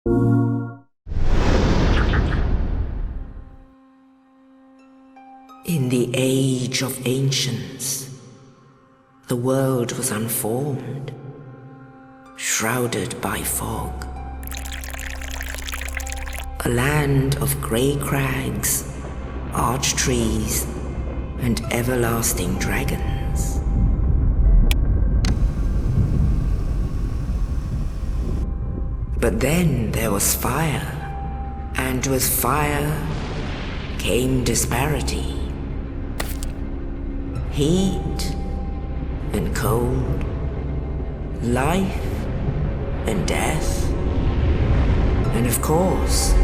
In the age of ancients, the world was unformed, shrouded by fog. A land of grey crags, arch trees, and everlasting dragons. But then there was fire, and with fire came disparity. Heat and cold, life and death, and of course,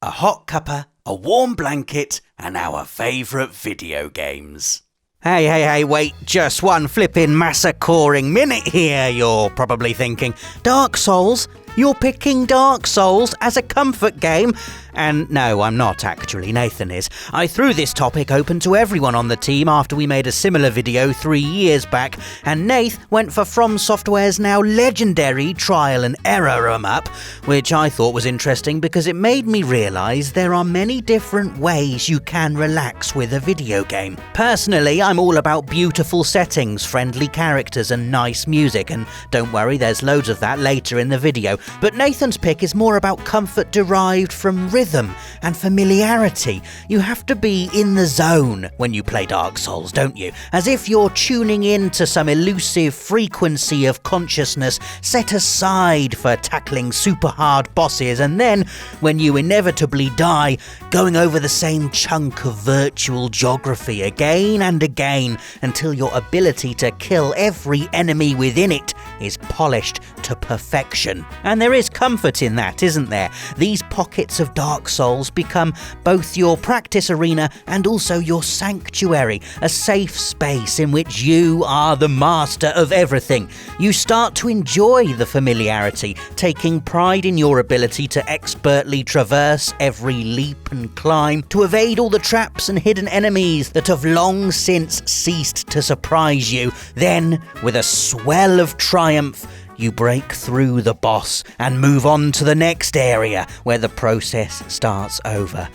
a hot cuppa, a warm blanket, and our favourite video games. Hey, wait, just one flippin' massacring minute here, you're probably thinking. Dark Souls? You're picking Dark Souls as a comfort game? And no, I'm not actually, Nathan is. I threw this topic open to everyone on the team after we made a similar video 3 years back, and Nath went for From Software's now legendary trial and error 'em up, which I thought was interesting because it made me realise there are many different ways you can relax with a video game. Personally, I'm all about beautiful settings, friendly characters and nice music, and don't worry, there's loads of that later in the video. But Nathan's pick is more about comfort derived from rhythm and familiarity. You have to be in the zone when you play Dark Souls, don't you? As if you're tuning in to some elusive frequency of consciousness set aside for tackling super hard bosses, and then, when you inevitably die, going over the same chunk of virtual geography again and again until your ability to kill every enemy within it is polished to perfection. And there is comfort in that, isn't there? These pockets of Dark Souls become both your practice arena and also your sanctuary, a safe space in which you are the master of everything. You start to enjoy the familiarity, taking pride in your ability to expertly traverse every leap and climb, to evade all the traps and hidden enemies that have long since ceased to surprise you. Then, with a swell of triumph, you break through the boss and move on to the next area where the process starts over.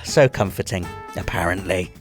So comforting, apparently.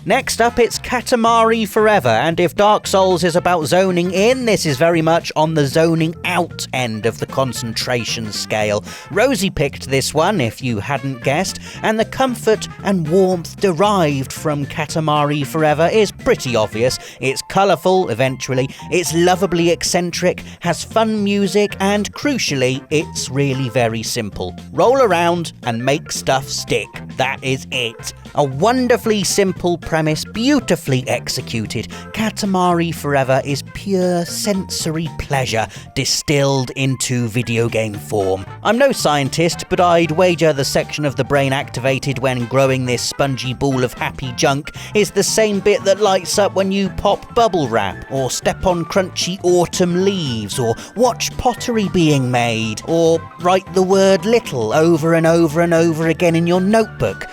Next up, it's Katamari Forever, and if Dark Souls is about zoning in, this is very much on the zoning out end of the concentration scale. Rosie picked this one, if you hadn't guessed, and the comfort and warmth derived from Katamari Forever is pretty obvious. It's colourful, eventually, it's lovably eccentric, has fun music, and crucially, it's really very simple. Roll around and make stuff stick. That is it. A wonderfully simple premise, beautifully executed. Katamari Forever is pure sensory pleasure distilled into video game form. I'm no scientist, but I'd wager the section of the brain activated when growing this spongy ball of happy junk is the same bit that lights up when you pop bubble wrap, or step on crunchy autumn leaves, or watch pottery being made, or write the word little over and over and over again in your notebook.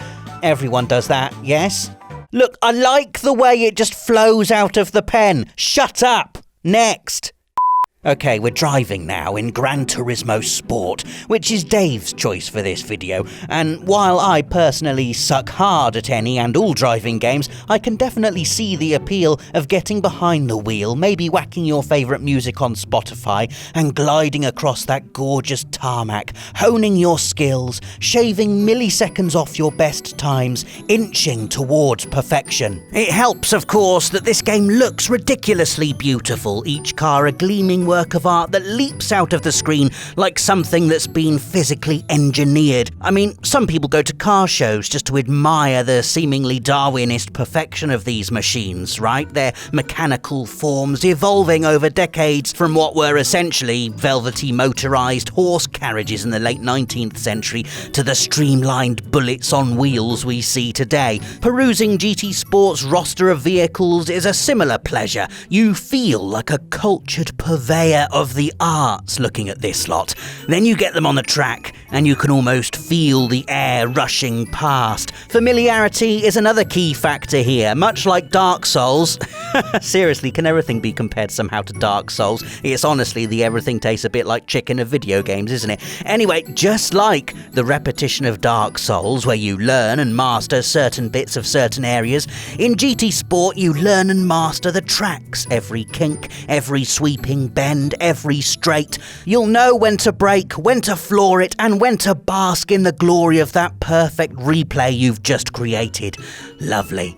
Everyone does that, yes? Look, I like the way it just flows out of the pen. Shut up! Next! Okay, we're driving now in Gran Turismo Sport, which is Dave's choice for this video, and while I personally suck hard at any and all driving games, I can definitely see the appeal of getting behind the wheel, maybe whacking your favourite music on Spotify, and gliding across that gorgeous tarmac, honing your skills, shaving milliseconds off your best times, inching towards perfection. It helps, of course, that this game looks ridiculously beautiful, each car a gleaming work of art that leaps out of the screen like something that's been physically engineered. I mean, some people go to car shows just to admire the seemingly Darwinist perfection of these machines, right? Their mechanical forms evolving over decades from what were essentially velvety motorised horse carriages in the late 19th century to the streamlined bullets on wheels we see today. Perusing GT Sport's roster of vehicles is a similar pleasure. You feel like a cultured purveyor surveyor of the arts looking at this lot. Then you get them on the track and you can almost feel the air rushing past. Familiarity is another key factor here, much like Dark Souls. Seriously, can everything be compared somehow to Dark Souls? It's honestly the everything tastes a bit like chicken of video games, isn't it? Anyway, just like the repetition of Dark Souls, where you learn and master certain bits of certain areas, in GT Sport you learn and master the tracks, every kink, every sweeping bend, every straight. You'll know when to brake, when to floor it, and when to bask in the glory of that perfect replay you've just created. Lovely.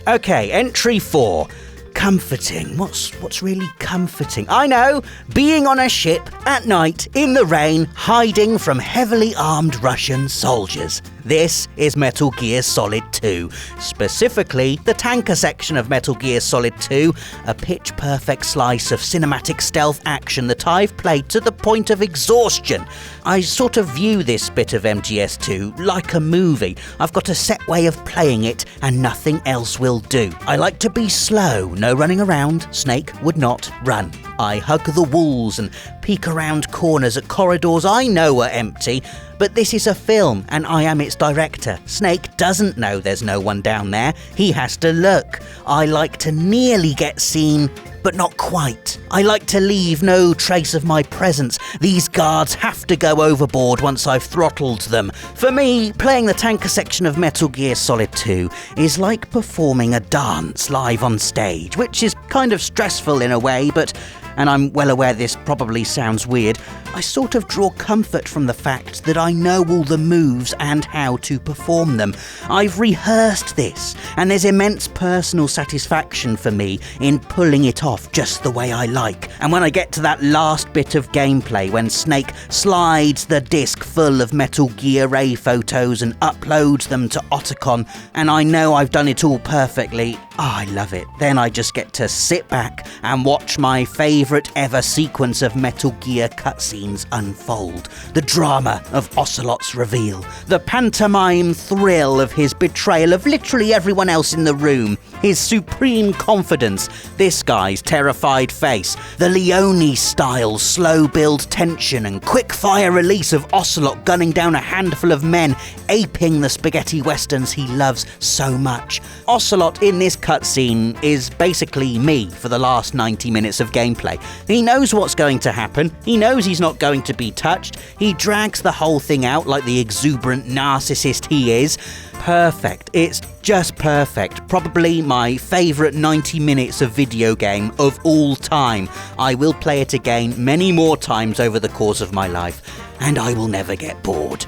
Okay, entry 4. Comforting. What's really comforting? I know, being on a ship at night in the rain, hiding from heavily armed Russian soldiers. This is Metal Gear Solid 2. Specifically, the tanker section of Metal Gear Solid 2, a pitch-perfect slice of cinematic stealth action that I've played to the point of exhaustion. I sort of view this bit of MGS2 like a movie. I've got a set way of playing it, and nothing else will do. I like to be slow, no running around. Snake would not run. I hug the walls and peek around corners at corridors I know are empty, but this is a film and I am its director. Snake doesn't know there's no one down there. He has to look. I like to nearly get seen, but not quite. I like to leave no trace of my presence. These guards have to go overboard once I've throttled them. For me, playing the tanker section of Metal Gear Solid 2 is like performing a dance live on stage, which is kind of stressful in a way, but, and I'm well aware this probably sounds weird, I sort of draw comfort from the fact that I know all the moves and how to perform them. I've rehearsed this, and there's immense personal satisfaction for me in pulling it off just the way I like. And when I get to that last bit of gameplay, when Snake slides the disc full of Metal Gear Ray photos and uploads them to Otacon, and I know I've done it all perfectly, I love it. Then I just get to sit back and watch my favourite ever sequence of Metal Gear cutscenes unfold. The drama of Ocelot's reveal, the pantomime thrill of his betrayal of literally everyone else in the room, his supreme confidence, this guy's terrified face, the Leone-style slow-build tension and quick-fire release of Ocelot gunning down a handful of men, aping the spaghetti westerns he loves so much. Ocelot in this cutscene is basically me for the last 90 minutes of gameplay. He knows what's going to happen. He knows he's not going to be touched. He drags the whole thing out like the exuberant narcissist he is. Perfect. It's just perfect. Probably my favourite 90 minutes of video game of all time. I will play it again many more times over the course of my life, and I will never get bored.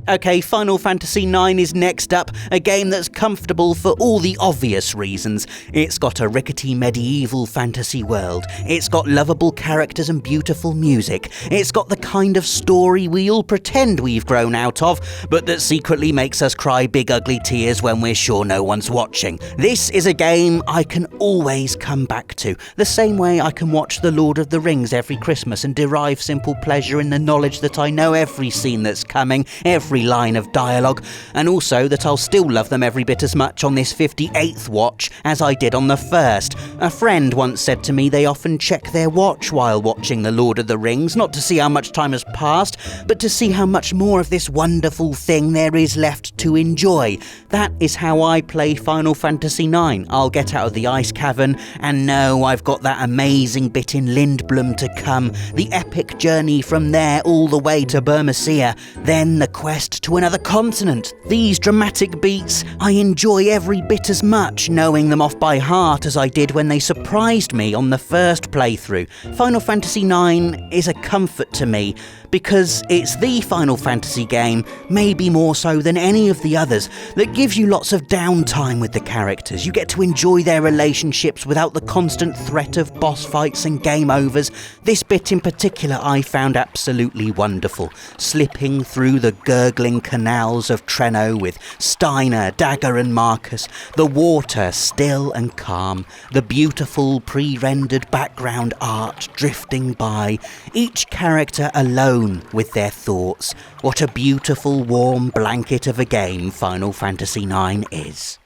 Okay, Final Fantasy IX is next up, a game that's comfortable for all the obvious reasons. It's got a rickety medieval fantasy world, it's got lovable characters and beautiful music, it's got the kind of story we all pretend we've grown out of, but that secretly makes us cry big ugly tears when we're sure no one's watching. This is a game I can always come back to, the same way I can watch The Lord of the Rings every Christmas and derive simple pleasure in the knowledge that I know every scene that's coming, every line of dialogue, and also that I'll still love them every bit as much on this 58th watch as I did on the first. A friend once said to me they often check their watch while watching The Lord of the Rings, not to see how much time has passed, but to see how much more of this wonderful thing there is left to enjoy. That is how I play Final Fantasy IX. I'll get out of the ice cavern and know I've got that amazing bit in Lindblum to come, the epic journey from there all the way to Burmecia, then the quest to another continent. These dramatic beats, I enjoy every bit as much knowing them off by heart as I did when they surprised me on the first playthrough. Final Fantasy IX is a comfort to me because it's the Final Fantasy game, maybe more so than any of the others, that gives you lots of downtime with the characters. You get to enjoy their relationships without the constant threat of boss fights and game overs. This bit in particular I found absolutely wonderful, slipping through the gurgling canals of Treno with Steiner, Dagger and Marcus, the water still and calm, the beautiful pre-rendered background art drifting by, each character alone with their thoughts. What a beautiful warm blanket of a game Final Fantasy IX is.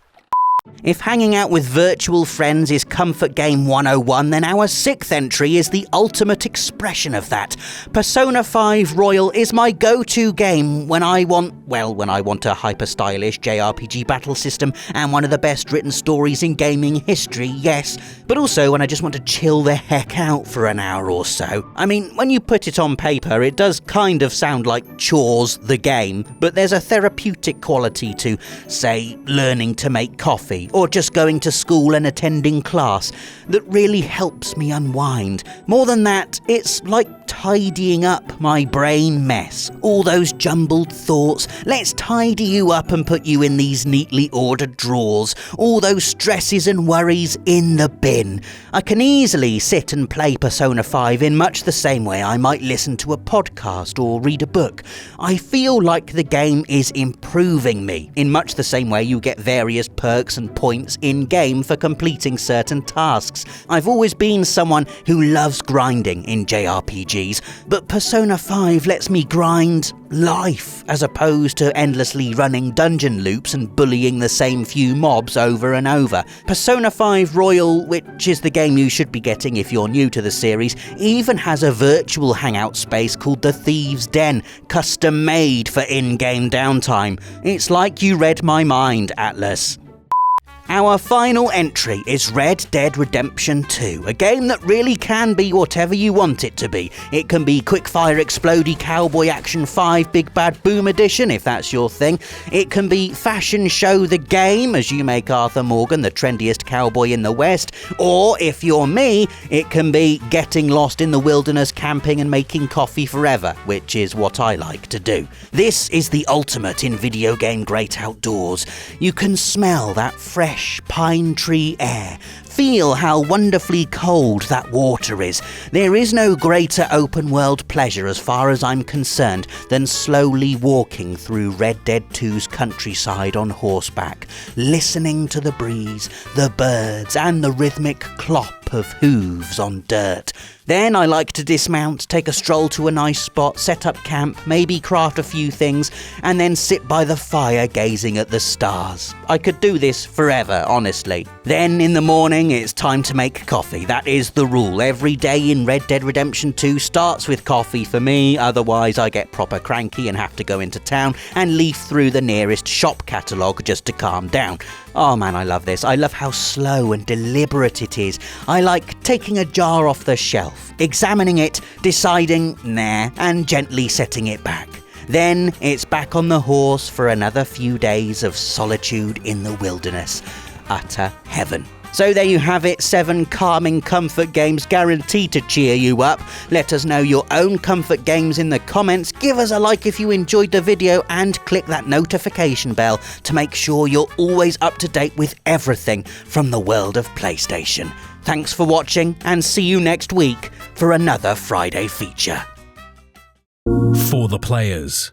If hanging out with virtual friends is comfort game 101, then our 6th entry is the ultimate expression of that. Persona 5 Royal is my go-to game when I want a hyper-stylish JRPG battle system and one of the best written stories in gaming history, yes, but also when I just want to chill the heck out for an hour or so. I mean, when you put it on paper, it does kind of sound like Chores the game, but there's a therapeutic quality to, say, learning to make coffee, or just going to school and attending class, that really helps me unwind. More than that, it's like tidying up my brain mess. All those jumbled thoughts, let's tidy you up and put you in these neatly ordered drawers. All those stresses and worries in the bin. I can easily sit and play Persona 5 in much the same way I might listen to a podcast or read a book. I feel like the game is improving me, in much the same way you get various perks and points in-game for completing certain tasks. I've always been someone who loves grinding in JRPGs, but Persona 5 lets me grind life, as opposed to endlessly running dungeon loops and bullying the same few mobs over and over. Persona 5 Royal, which is the game you should be getting if you're new to the series, even has a virtual hangout space called the Thieves' Den, custom made for in-game downtime. It's like you read my mind, Atlas. Our final entry is Red Dead Redemption 2, a game that really can be whatever you want it to be. It can be Quickfire Explodey Cowboy Action 5 Big Bad Boom Edition, if that's your thing. It can be Fashion Show the Game, as you make Arthur Morgan the trendiest cowboy in the West. Or, if you're me, it can be Getting Lost in the Wilderness Camping and Making Coffee Forever, which is what I like to do. This is the ultimate in video game great outdoors. You can smell that fresh pine tree air. Feel how wonderfully cold that water is. There is no greater open world pleasure as far as I'm concerned than slowly walking through Red Dead 2's countryside on horseback, listening to the breeze, the birds and the rhythmic clop of hooves on dirt. Then I like to dismount, take a stroll to a nice spot, set up camp, maybe craft a few things, and then sit by the fire gazing at the stars. I could do this forever, honestly. Then in the morning, it's time to make coffee. That is the rule. Every day in Red Dead Redemption 2 starts with coffee for me, otherwise I get proper cranky and have to go into town and leaf through the nearest shop catalogue just to calm down. Oh man, I love this. I love how slow and deliberate it is. I like taking a jar off the shelf, examining it, deciding, nah, and gently setting it back. Then it's back on the horse for another few days of solitude in the wilderness. Utter heaven. So there you have it, 7 calming comfort games guaranteed to cheer you up. Let us know your own comfort games in the comments, give us a like if you enjoyed the video, and click that notification bell to make sure you're always up to date with everything from the world of PlayStation. Thanks for watching, and see you next week for another Friday feature. For the players.